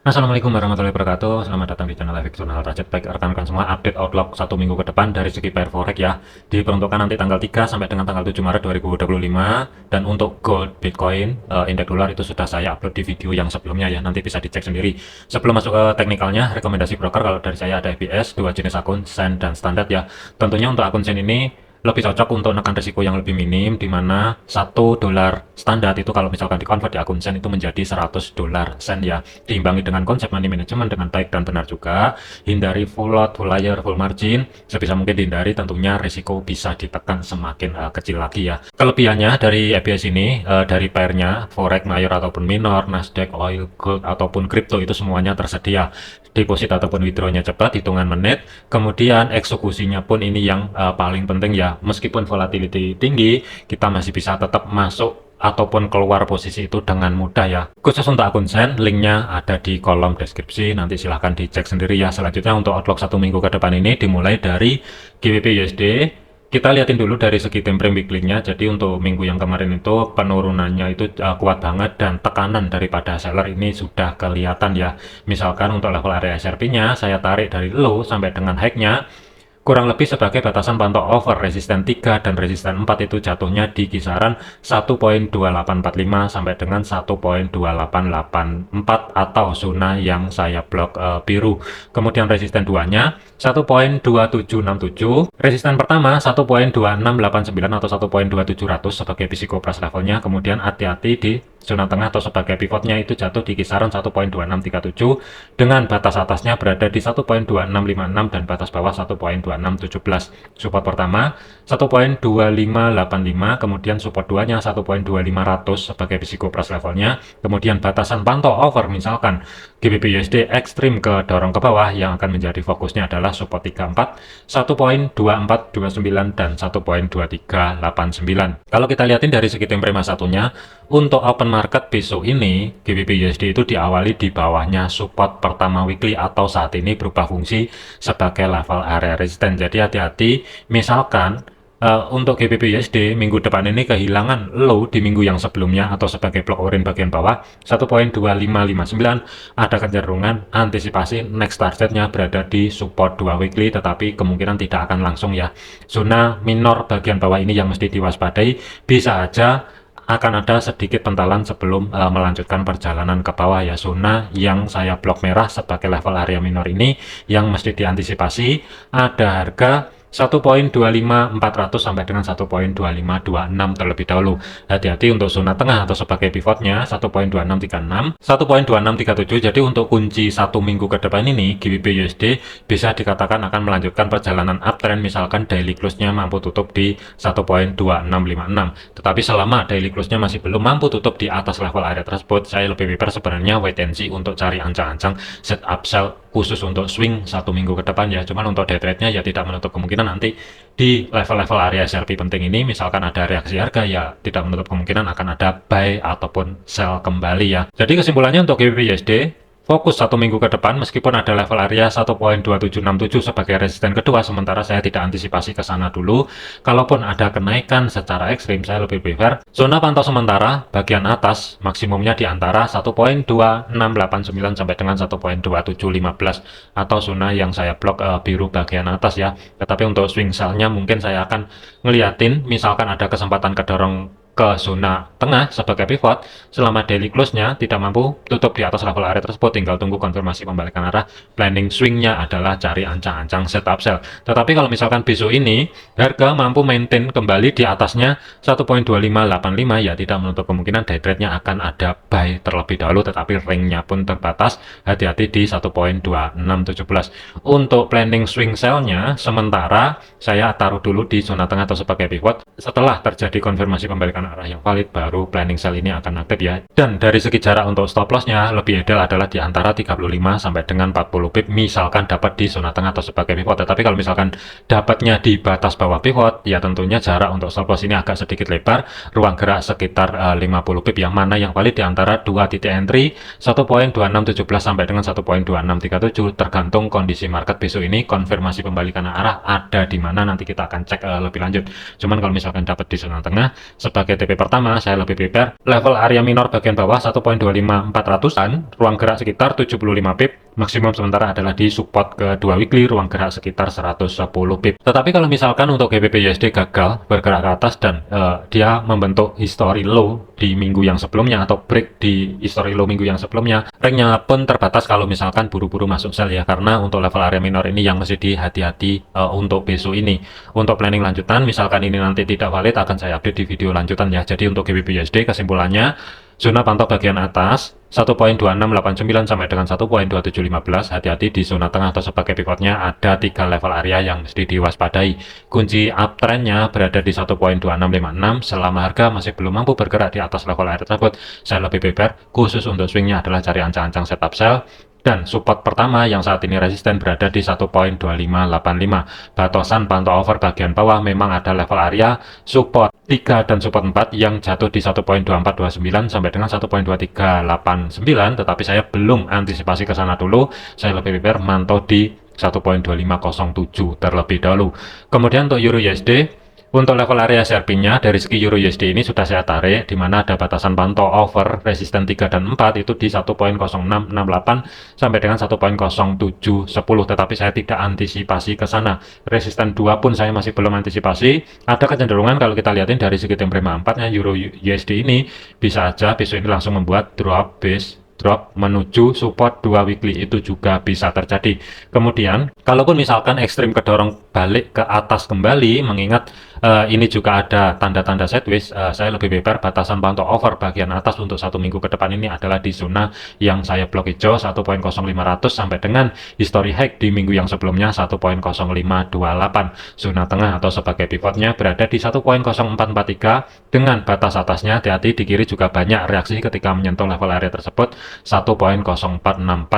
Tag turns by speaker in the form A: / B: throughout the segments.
A: Assalamualaikum warahmatullahi wabarakatuh. Selamat datang di channel Efik Jurnal Rajat. Baik rekan-rekan semua, update outlook 1 minggu ke depan dari segi pair forex ya. Diperuntukkan nanti tanggal 3 sampai dengan tanggal 7 Maret 2025. Dan untuk gold, Bitcoin, indeks dolar itu sudah saya upload di video yang sebelumnya ya. Nanti bisa dicek sendiri. Sebelum masuk ke teknikalnya, rekomendasi broker kalau dari saya ada FBS, dua jenis akun, Sen dan Standard ya. Tentunya untuk akun Sen ini lebih cocok untuk menekan risiko yang lebih minim, di mana $1 standar itu kalau misalkan dikonvert di akun Sen itu menjadi $100 Sen ya. Diimbangi dengan konsep money management dengan baik dan benar juga, hindari full lot, full layer, full margin, sebisa mungkin dihindari, tentunya risiko bisa ditekan semakin kecil lagi ya. Kelebihannya dari EBS ini, dari pairnya, forex mayor ataupun minor, Nasdaq, oil, gold, ataupun crypto itu semuanya tersedia. Deposit ataupun withdrawnya cepat, hitungan menit, kemudian eksekusinya pun ini yang paling penting ya. Meskipun volatility tinggi, kita masih bisa tetap masuk ataupun keluar posisi itu dengan mudah ya. Khusus untuk akun Sen, linknya ada di kolom deskripsi, nanti silahkan dicek sendiri ya. Selanjutnya untuk outlook 1 minggu ke depan ini dimulai dari GBP USD. Kita lihatin dulu dari segi time frame weekly-nya. Jadi untuk minggu yang kemarin itu penurunannya itu kuat banget dan tekanan daripada seller ini sudah kelihatan ya. Misalkan untuk level area SRP-nya saya tarik dari low sampai dengan high-nya kurang lebih sebagai batasan pantau over. Resisten 3 dan resisten 4 itu jatuhnya di kisaran 1.2845 sampai dengan 1.2884 atau zona yang saya blok biru. Kemudian resisten 2-nya 1.2767, resisten pertama 1.2689 atau 1.2700 sebagai psikopress levelnya. Kemudian hati-hati di zona tengah atau sebagai pivotnya itu jatuh di kisaran 1.2637 dengan batas atasnya berada di 1.2656 dan batas bawah 1.2617. Support pertama 1.2585, kemudian support 2-nya 1.2500 sebagai psikopress levelnya. Kemudian batasan pantau over misalkan GBP USD ekstrim ke dorong ke bawah, yang akan menjadi fokusnya adalah support 34, 1.2429 dan 1.2389. Kalau kita lihatin dari segi time frame satunya, untuk open market besok ini GBP USD itu diawali di bawahnya support pertama weekly atau saat ini berubah fungsi sebagai level area resisten. Jadi hati-hati misalkan untuk GBP USD minggu depan ini kehilangan low di minggu yang sebelumnya atau sebagai block orange bagian bawah 1.2559, ada kecenderungan antisipasi next targetnya berada di support 2 weekly, tetapi kemungkinan tidak akan langsung ya. Zona minor bagian bawah ini yang mesti diwaspadai, bisa aja akan ada sedikit pentalan sebelum melanjutkan perjalanan ke bawah ya. Zona yang saya blok merah sebagai level area minor ini yang mesti diantisipasi, ada harga 1.25400 sampai dengan 1.2526 terlebih dahulu. Hati-hati untuk zona tengah atau sebagai pivotnya 1.2636, 1.2637. Jadi untuk kunci 1 minggu ke depan ini GBP USD bisa dikatakan akan melanjutkan perjalanan uptrend, misalkan daily close-nya mampu tutup di 1.2656. Tetapi selama daily close-nya masih belum mampu tutup di atas level area tersebut, saya lebih prefer sebenarnya wait and see untuk cari ancang-ancang setup sell khusus untuk swing 1 minggu ke depan ya. Cuman untuk day trade-nya ya tidak menutup kemungkinan nanti di level-level area SRP penting ini misalkan ada reaksi harga, ya tidak menutup kemungkinan akan ada buy ataupun sell kembali ya. Jadi kesimpulannya untuk GBP USD fokus 1 minggu ke depan, meskipun ada level area 1.2767 sebagai resisten kedua, sementara saya tidak antisipasi ke sana dulu. Kalaupun ada kenaikan secara ekstrim, saya lebih prefer zona pantau sementara bagian atas maksimumnya di antara 1.2689 sampai dengan 1.2715 atau zona yang saya blok biru bagian atas ya. Tetapi untuk swing sell-nya mungkin saya akan ngeliatin misalkan ada kesempatan kedorong ke zona tengah sebagai pivot, selama daily close-nya tidak mampu tutup di atas level area tersebut, tinggal tunggu konfirmasi pembalikan arah. Planning swing-nya adalah cari ancang-ancang setup sell. Tetapi kalau misalkan besok ini harga mampu maintain kembali di atasnya 1.2585, ya tidak menutup kemungkinan day trade-nya akan ada buy terlebih dahulu, tetapi ring-nya pun terbatas. Hati-hati di 1.2617. Untuk planning swing sell-nya sementara saya taruh dulu di zona tengah atau sebagai pivot. Setelah terjadi konfirmasi pembalikan arah yang valid, baru planning sell ini akan aktif ya. Dan dari segi jarak untuk stop loss-nya lebih ideal adalah di antara 35 sampai dengan 40 pip, misalkan dapat di zona tengah atau sebagai pivot. Tetapi kalau misalkan dapatnya di batas bawah pivot, ya tentunya jarak untuk stop loss ini agak sedikit lebar, ruang gerak sekitar 50 pip, yang mana yang valid di antara dua titik entry 1.2617 sampai dengan 1.2637, tergantung kondisi market besok ini. Konfirmasi pembalikan arah ada di mana nanti kita akan cek lebih lanjut. Cuman kalau misalkan dapat di zona tengah sebagai TP pertama, saya lebih prepare level area minor bagian bawah 1.25400-an, ruang gerak sekitar 75 pip, maksimum sementara adalah di support kedua weekly, ruang gerak sekitar 110 pip. Tetapi kalau misalkan untuk GBP USD gagal bergerak ke atas dan dia membentuk history low di minggu yang sebelumnya atau break di history low minggu yang sebelumnya, ranknya pun terbatas kalau misalkan buru-buru masuk sell ya, karena untuk level area minor ini yang mesti dihati-hati untuk besok ini. Untuk planning lanjutan, misalkan ini nanti tidak valid, akan saya update di video lanjutan ya. Jadi untuk GBP USD kesimpulannya, zona pantau bagian atas 1.2689 sampai dengan 1.2715, hati-hati di zona tengah atau sebagai pivotnya ada 3 level area yang mesti diwaspadai. Kunci uptrendnya berada di 1.2656, selama harga masih belum mampu bergerak di atas level area tersebut, saya lebih prepare khusus untuk swingnya adalah cari ancang-ancang setup sell. Dan support pertama yang saat ini resisten berada di 1.2585. Batasan pantau over bagian bawah memang ada level area support 3 dan support 4 yang jatuh di 1.2429 sampai dengan 1.2389, tetapi saya belum antisipasi ke sana dulu. Saya lebih prepare mantau di 1.2507 terlebih dahulu. Kemudian untuk Euro USD, untuk level area SRP-nya dari segi Euro USD ini sudah saya tarik, di mana ada batasan pantau over resisten 3 dan 4 itu di 1.0668 sampai dengan 1.0710, tetapi saya tidak antisipasi ke sana. Resisten 2 pun saya masih belum antisipasi. Ada kecenderungan kalau kita lihatin dari segi time frame 4-nya Euro USD ini bisa aja besok ini langsung membuat drop menuju support 2 weekly, itu juga bisa terjadi. Kemudian kalaupun misalkan ekstrim kedorong balik ke atas kembali, mengingat ini juga ada tanda-tanda sideways, saya lebih prepare batasan pantau over bagian atas untuk 1 minggu ke depan ini adalah di zona yang saya blok hijau 1.0500 sampai dengan history high di minggu yang sebelumnya 1.0528. Zona tengah atau sebagai pivotnya berada di 1.0443 dengan batas atasnya, hati-hati di kiri juga banyak reaksi ketika menyentuh level area tersebut 1.0464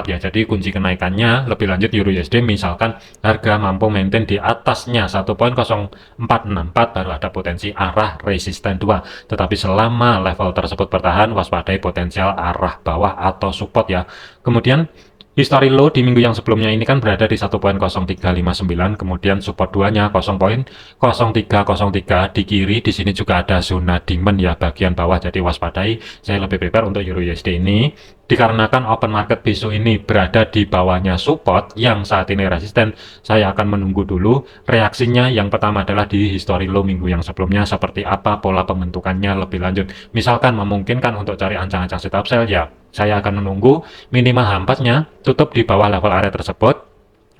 A: ya. Jadi kunci kenaikannya lebih lanjut Euro USD, misalkan harga mampu maintain di atasnya 1.0464 baru ada potensi arah resisten 2, tetapi selama level tersebut bertahan, waspadai potensial arah bawah atau support ya. Kemudian history low di minggu yang sebelumnya ini kan berada di 1.0359, kemudian support 2-nya 0.0303 di kiri. Di sini juga ada zona demand ya bagian bawah, jadi waspadai. Saya lebih prepare untuk Euro USD ini dikarenakan open market besok ini berada di bawahnya support yang saat ini resisten. Saya akan menunggu dulu reaksinya. Yang pertama adalah di history low minggu yang sebelumnya, seperti apa pola pembentukannya lebih lanjut. Misalkan memungkinkan untuk cari ancang-ancang setup sell ya, saya akan menunggu minimal H4-nya tutup di bawah level area tersebut,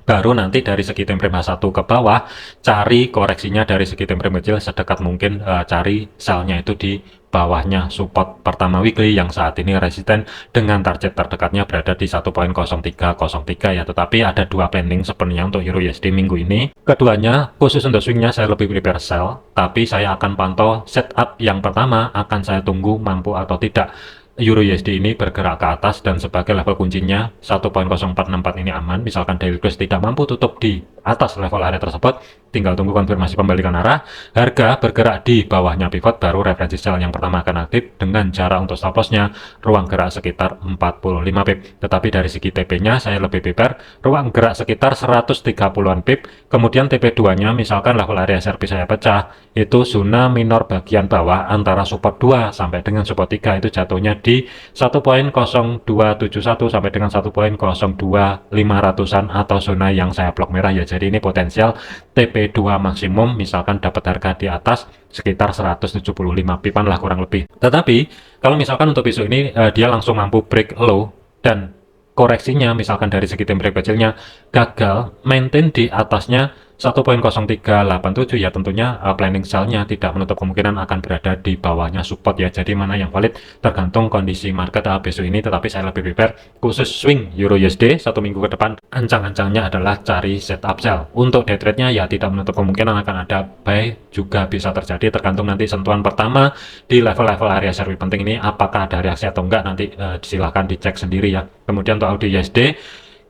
A: baru nanti dari segi time frame H1 ke bawah cari koreksinya dari segi time frame kecil sedekat mungkin, cari sell-nya itu di bawahnya support pertama weekly yang saat ini resisten dengan target terdekatnya berada di 1.0303 ya. Tetapi ada 2 pending sebenarnya untuk Euro USD minggu ini. Keduanya khusus untuk swingnya saya lebih prepare sell, tapi saya akan pantau setup. Yang pertama akan saya tunggu mampu atau tidak Euro USD ini bergerak ke atas, dan sebagai level kuncinya 1.0464 ini aman. Misalkan daily close tidak mampu tutup di atas level area tersebut, tinggal tunggu konfirmasi pembalikan arah, harga bergerak di bawahnya pivot, baru referensi sell yang pertama akan aktif dengan cara untuk stop loss-nya ruang gerak sekitar 45 pip. Tetapi dari segi TP-nya saya lebih prepare ruang gerak sekitar 130-an pip. Kemudian TP2-nya misalkan level area SRP saya pecah, itu zona minor bagian bawah antara support 2 sampai dengan support 3 itu jatuhnya di 1.0271 sampai dengan 1.02.500-an atau zona yang saya blok merah ya. Jadi ini potensial TP2 maksimum misalkan dapat harga di atas sekitar 175 pipan lah kurang lebih. Tetapi kalau misalkan untuk besok ini dia langsung mampu break low dan koreksinya misalkan dari segi time frame kecilnya gagal maintain di atasnya 1.0387 ya, tentunya planning sell-nya tidak menutup kemungkinan akan berada di bawahnya support ya. Jadi mana yang valid tergantung kondisi market besok ini, tetapi saya lebih prepare khusus swing Euro USD 1 minggu ke depan, ancang-ancangnya adalah cari setup sell. Untuk day trade-nya ya tidak menutup kemungkinan akan ada buy, juga bisa terjadi tergantung nanti sentuhan pertama di level-level area SRP penting ini apakah ada reaksi atau enggak, nanti silahkan dicek sendiri ya. Kemudian untuk AUD USD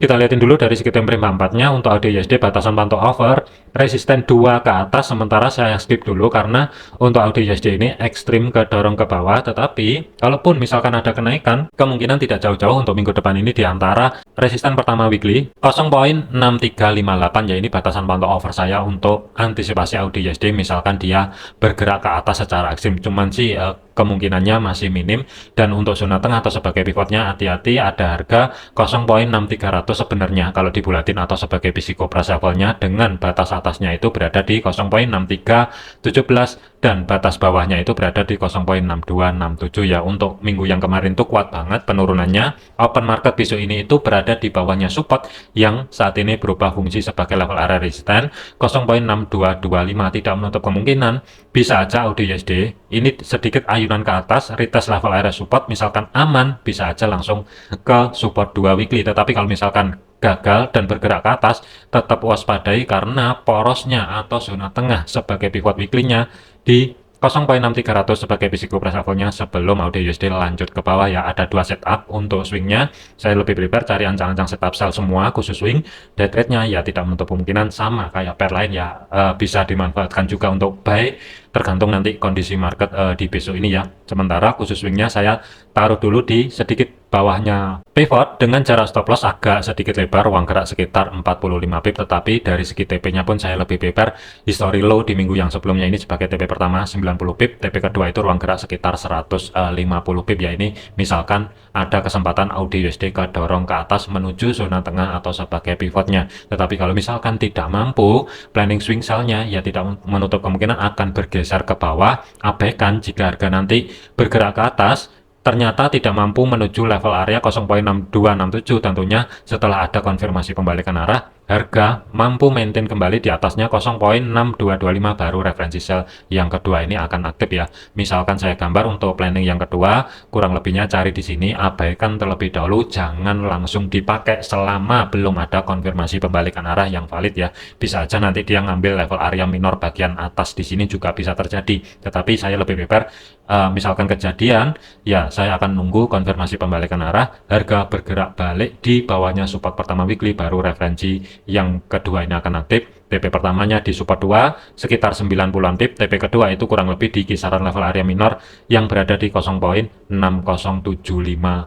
A: Kita lihatin dulu dari segi time frame 4-nya. Untuk AUD/USD batasan pantau over resisten 2 ke atas, sementara saya skip dulu karena untuk AUD/USD ini ekstrim kedorong ke bawah. Tetapi kalaupun misalkan ada kenaikan, kemungkinan tidak jauh-jauh untuk minggu depan ini di antara resisten pertama weekly 0.6358, ya ini batasan pantau over saya untuk antisipasi AUD/USD misalkan dia bergerak ke atas secara ekstrim. Cuman sih kemungkinannya masih minim. Dan untuk zona tengah atau sebagai pivotnya, hati-hati ada harga 0.6300 sebenarnya kalau dibulatin, atau sebagai physical price levelnya dengan batas atasnya itu berada di 0.6317 dan batas bawahnya itu berada di 0.6267 ya. Untuk minggu yang kemarin tuh kuat banget penurunannya. Open market besok ini itu berada di bawahnya support yang saat ini berubah fungsi sebagai level area resisten 0.6225. Tidak menutup kemungkinan bisa aja AUD/USD ini sedikit ayunan ke atas, retest level area support, misalkan aman bisa aja langsung ke support 2 weekly. Tetapi kalau misalkan gagal dan bergerak ke atas, tetap waspadai karena porosnya atau zona tengah sebagai pivot weekly-nya di 0.6300 sebagai physical price levelnya sebelum AUD/USD lanjut ke bawah ya. Ada dua setup untuk swingnya, saya lebih prepare cari ancang-ancang setup sell semua khusus swing. Day trade-nya ya tidak menutup kemungkinan sama kayak pair lain ya, bisa dimanfaatkan juga untuk buy, tergantung nanti kondisi market di besok ini ya. Sementara khusus swingnya saya taruh dulu di sedikit bawahnya pivot dengan jarak stop loss agak sedikit lebar, ruang gerak sekitar 45 pip. Tetapi dari segi TP-nya pun saya lebih prepare history low di minggu yang sebelumnya ini sebagai TP pertama 90 pip, TP kedua itu ruang gerak sekitar 150 pip ya. Ini misalkan ada kesempatan AUD/USD kedorong ke atas menuju zona tengah atau sebagai pivotnya. Tetapi kalau misalkan tidak mampu, planning swing sell-nya ya tidak menutup kemungkinan akan bergeser ke bawah. Abaikan jika harga nanti bergerak ke atas ternyata tidak mampu menuju level area 0.6267, tentunya setelah ada konfirmasi pembalikan arah, harga mampu maintain kembali di atasnya 0.6225 baru referensi sell yang kedua ini akan aktif ya. Misalkan saya gambar untuk planning yang kedua, kurang lebihnya cari di sini, abaikan terlebih dahulu, jangan langsung dipakai selama belum ada konfirmasi pembalikan arah yang valid ya. Bisa aja nanti dia ngambil level area minor bagian atas di sini juga bisa terjadi. Tetapi saya lebih prepare misalkan kejadian ya, saya akan nunggu konfirmasi pembalikan arah, harga bergerak balik di bawahnya support pertama weekly, baru referensi yang kedua ini akan aktif. TP pertamanya di support 2 sekitar 90-an pip, TP kedua itu kurang lebih di kisaran level area minor yang berada di 0.6075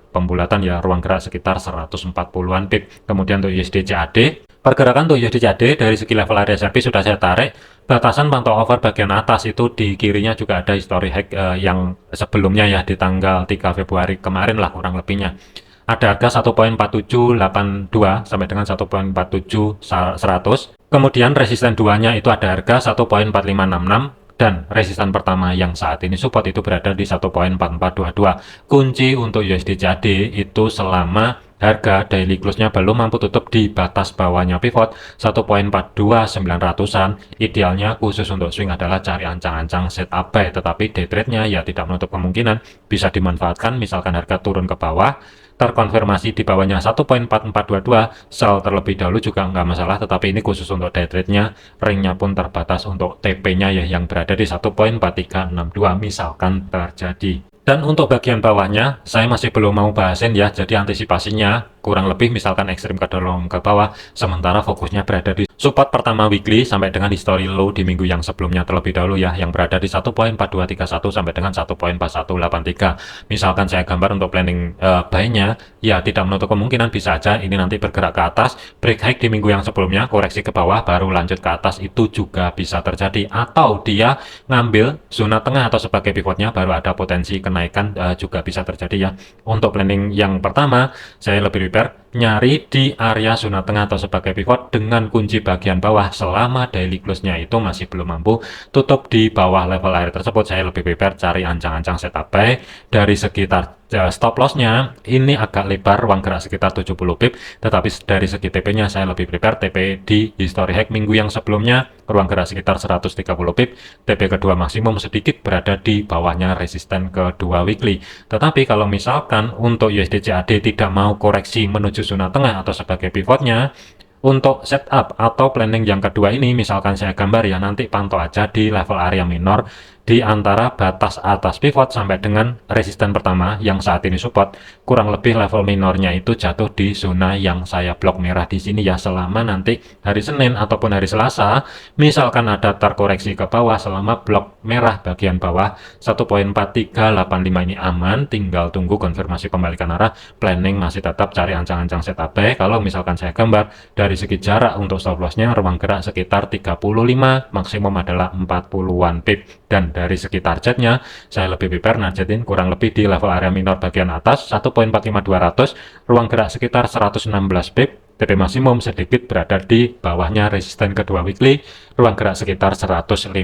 A: pembulatan ya, ruang gerak sekitar 140-an pip. Kemudian untuk USD CAD, pergerakan untuk USD CAD dari segi level area service sudah saya tarik. Batasan pantau over bagian atas itu di kirinya juga ada history high yang sebelumnya ya, di tanggal 3 Februari kemarin lah kurang lebihnya. Ada harga 1.4782 sampai dengan 1.4700. Kemudian resisten 2-nya itu ada harga 1.4566 dan resisten pertama yang saat ini support itu berada di 1.4422. Kunci untuk USD CAD itu selama harga daily close-nya belum mampu tutup di batas bawahnya pivot 1.42900-an, idealnya khusus untuk swing adalah cari ancang-ancang setup buy. Tetapi day trade-nya ya tidak menutup kemungkinan bisa dimanfaatkan misalkan harga turun ke bawah, terkonfirmasi di bawahnya 1.4422, sell terlebih dahulu juga nggak masalah. Tetapi ini khusus untuk day trade-nya, ring-nya pun terbatas untuk TP-nya ya yang berada di 1.4362 misalkan terjadi. Dan untuk bagian bawahnya saya masih belum mau bahasin ya, jadi antisipasinya kurang lebih misalkan ekstrim kedorong ke bawah, sementara fokusnya berada di support pertama weekly sampai dengan history low di minggu yang sebelumnya terlebih dahulu ya, yang berada di 1.4231 sampai dengan 1.4183. Misalkan saya gambar untuk planning buy-nya ya, tidak menutup kemungkinan bisa aja ini nanti bergerak ke atas, break high di minggu yang sebelumnya, koreksi ke bawah baru lanjut ke atas, itu juga bisa terjadi. Atau dia ngambil zona tengah atau sebagai pivotnya, baru ada potensi kenaikan juga bisa terjadi ya. Untuk planning yang pertama saya lebih nyari di area zona tengah atau sebagai pivot dengan kunci bagian bawah selama daily close-nya itu masih belum mampu tutup di bawah level area tersebut. Saya lebih prepare cari ancang-ancang setup buy. Dari sekitar stop loss-nya ini agak lebar, ruang gerak sekitar 70 pip, tetapi dari segi TP-nya saya lebih prepare TP di history high minggu yang sebelumnya, ruang gerak sekitar 130 pip, TP kedua maksimum sedikit berada di bawahnya resisten kedua weekly. Tetapi kalau misalkan untuk USD CAD tidak mau koreksi menuju zona tengah atau sebagai pivotnya, untuk setup atau planning yang kedua ini misalkan saya gambar ya, nanti pantau aja di level area minor di antara batas atas pivot sampai dengan resisten pertama yang saat ini support. Kurang lebih level minornya itu jatuh di zona yang saya blok merah di sini ya, selama nanti hari Senin ataupun hari Selasa misalkan ada terkoreksi ke bawah selama blok merah bagian bawah 1.4385 ini aman, tinggal tunggu konfirmasi pembalikan arah. Planning masih tetap cari ancang-ancang setup buy. Kalau misalkan saya gambar dari segi jarak untuk stop lossnya ruang gerak sekitar 35, maksimum adalah 40-an pip, dan dari segi targetnya saya lebih prepare nargetin kurang lebih di level area minor bagian atas 1.45200, ruang gerak sekitar 116 pip, TP maksimum sedikit berada di bawahnya resisten kedua weekly, ruang gerak sekitar 150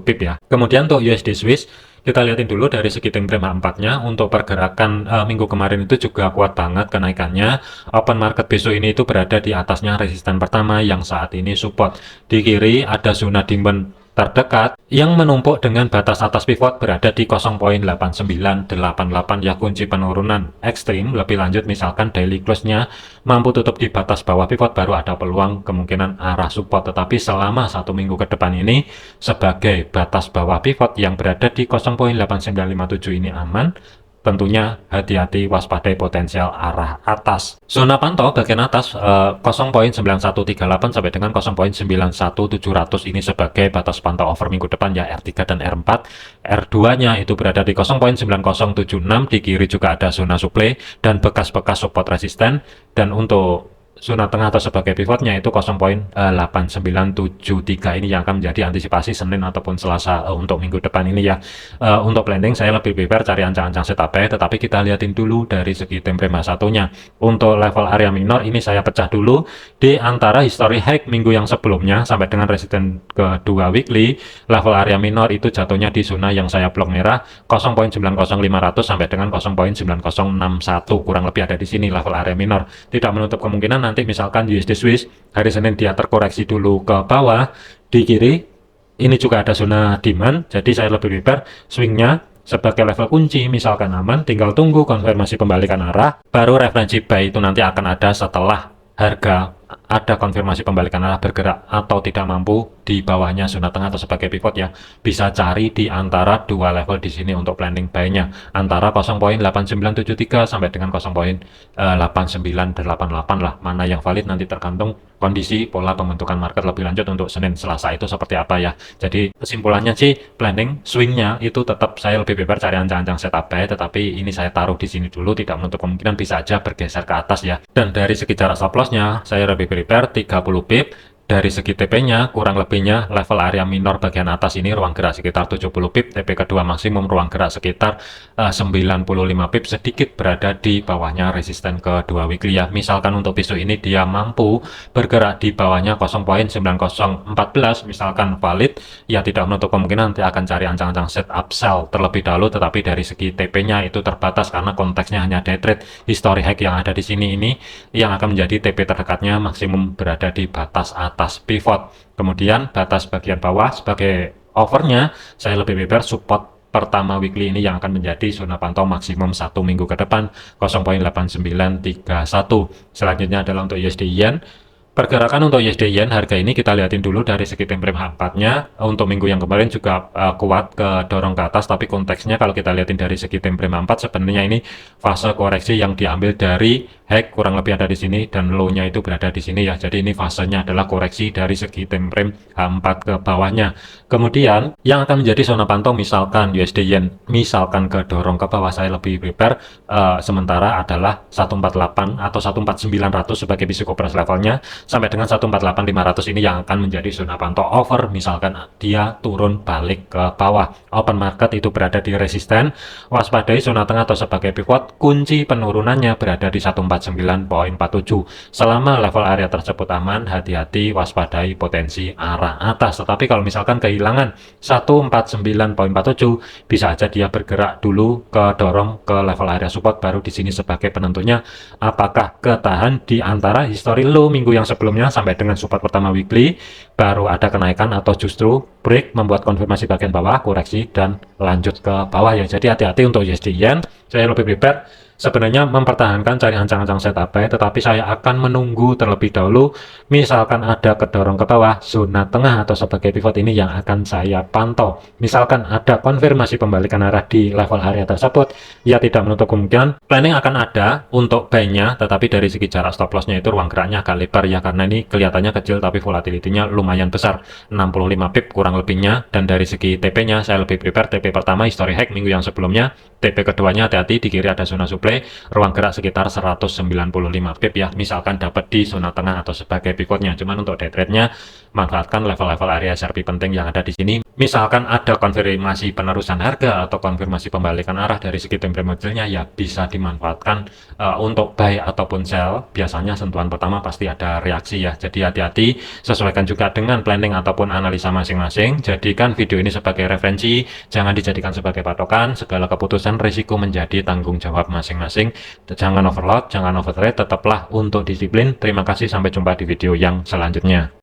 A: pip ya. Kemudian untuk USD Swiss kita lihatin dulu dari segi time frame H4-nya. Untuk pergerakan minggu kemarin itu juga kuat banget kenaikannya. Open market besok ini itu berada di atasnya resisten pertama yang saat ini support. Di kiri ada zona demand terdekat yang menumpuk dengan batas atas pivot berada di 0.8988 ya, kunci penurunan ekstrim. Lebih lanjut misalkan daily close-nya mampu tutup di batas bawah pivot baru ada peluang kemungkinan arah support, tetapi selama 1 minggu ke depan ini sebagai batas bawah pivot yang berada di 0.8957 ini aman. Tentunya hati-hati waspadai potensial arah atas. Zona pantau bagian atas 0.9138 sampai dengan 0.91700 ini sebagai batas pantau over minggu depan ya, R3 dan R4. R2-nya itu berada di 0.9076, di kiri juga ada zona supply dan bekas-bekas support resisten, dan untuk zona tengah atau sebagai pivotnya itu 0.8973 ini yang akan menjadi antisipasi Senin ataupun Selasa untuk minggu depan ini ya. Untuk planning saya lebih prepare cari ancang-ancang setup buy, tetapi kita lihatin dulu dari segi time frame satunya. Untuk level area minor ini saya pecah dulu di antara history high minggu yang sebelumnya sampai dengan resisten kedua weekly. Level area minor itu jatuhnya di zona yang saya blok merah 0.90500 sampai dengan 0.9061, kurang lebih ada di sini level area minor. Tidak menutup kemungkinan nanti misalkan USD Swiss hari Senin dia terkoreksi dulu ke bawah, di kiri ini juga ada zona demand, jadi saya lebih prepare swingnya sebagai level kunci misalkan aman, tinggal tunggu konfirmasi pembalikan arah, baru referensi buy itu nanti akan ada setelah harga ada konfirmasi pembalikan arah bergerak atau tidak mampu di bawahnya zona tengah atau sebagai pivot ya. Bisa cari di antara dua level di sini untuk planning buy-nya, antara 0.8973 sampai dengan 0.8988 lah. Mana yang valid nanti tergantung kondisi pola pembentukan market lebih lanjut untuk Senin Selasa itu seperti apa ya. Jadi kesimpulannya sih planning swingnya itu tetap saya lebih prepare cari ancang-ancang setup buy, tetapi ini saya taruh di sini dulu, tidak menutup kemungkinan bisa aja bergeser ke atas ya. Dan dari segi jarak stop loss-nya saya lebih prepare 30 pip. Dari segi TP-nya kurang lebihnya level area minor bagian atas ini ruang gerak sekitar 70 pip, TP kedua maksimum ruang gerak sekitar 95 pip, sedikit berada di bawahnya resisten kedua weekly ya. Misalkan untuk besok ini dia mampu bergerak di bawahnya 0.9014 misalkan valid ya, tidak menutup kemungkinan nanti akan cari ancang-ancang setup sell terlebih dahulu, tetapi dari segi TP-nya itu terbatas karena konteksnya hanya day trade. History high yang ada di sini ini yang akan menjadi TP terdekatnya maksimum berada di batas atas pivot. Kemudian batas bagian bawah sebagai overnya saya lebih prepare support pertama weekly ini yang akan menjadi zona pantau maksimum 1 minggu ke depan 0.8931. Selanjutnya adalah untuk USD Yen. Pergerakan untuk USD Yen harga ini kita lihatin dulu dari segi time frame H4-nya. Untuk minggu yang kemarin juga kuat ke dorong ke atas, tapi konteksnya kalau kita lihatin dari segi time frame H4 sebenarnya ini fase koreksi yang diambil dari high kurang lebih ada di sini dan low-nya itu berada di sini ya. Jadi ini fasenya adalah koreksi dari segi time frame H4 ke bawahnya. Kemudian yang akan menjadi zona pantau misalkan USD Yen misalkan ke dorong ke bawah, saya lebih prepare sementara adalah 148 atau 14900 sebagai psikopress levelnya sampai dengan 148.500 ini yang akan menjadi zona pantau over misalkan dia turun balik ke bawah. Open market itu berada di resisten, waspadai zona tengah atau sebagai pivot, kunci penurunannya berada di 149.47. Selama level area tersebut aman, hati-hati waspadai potensi arah atas. Tetapi kalau misalkan kehilangan 149.47 bisa aja dia bergerak dulu ke dorong ke level area support, baru di sini sebagai penentunya apakah ketahan di antara history low minggu yang sebelumnya sampai dengan support pertama weekly baru ada kenaikan atau justru break, membuat konfirmasi bagian bawah, koreksi, dan lanjut ke bawah ya. Jadi hati-hati untuk USD Yen. Saya lebih prepare sebenarnya mempertahankan cari ancang-ancang setup buy, tetapi saya akan menunggu terlebih dahulu. Misalkan ada kedorong ke bawah, zona tengah atau sebagai pivot ini yang akan saya pantau. Misalkan ada konfirmasi pembalikan arah di level area tersebut, ya tidak menutup kemungkinan planning akan ada untuk buy-nya, tetapi dari segi jarak stop loss-nya itu ruang geraknya agak lebar ya, karena ini kelihatannya kecil tapi volatility-nya lumayan besar, 65 pip kurang lebihnya. Dan dari segi TP-nya saya lebih prepare TP pertama history high minggu yang sebelumnya, TP keduanya hati-hati di kiri ada zona supply, ruang gerak sekitar 195 pip ya, misalkan dapat di zona tengah atau sebagai pivotnya. Cuman untuk day trade-nya manfaatkan level-level area SRP penting yang ada di sini. Misalkan ada konfirmasi penerusan harga atau konfirmasi pembalikan arah dari segi time frame modelnya, ya bisa dimanfaatkan untuk buy ataupun sell. Biasanya sentuhan pertama pasti ada reaksi ya, jadi hati-hati, sesuaikan juga dengan planning ataupun analisa masing-masing. Jadikan video ini sebagai referensi, jangan dijadikan sebagai patokan. Segala keputusan risiko menjadi tanggung jawab masing-masing. Jangan overload, jangan overtrade, tetaplah untuk disiplin. Terima kasih, sampai jumpa di video yang selanjutnya.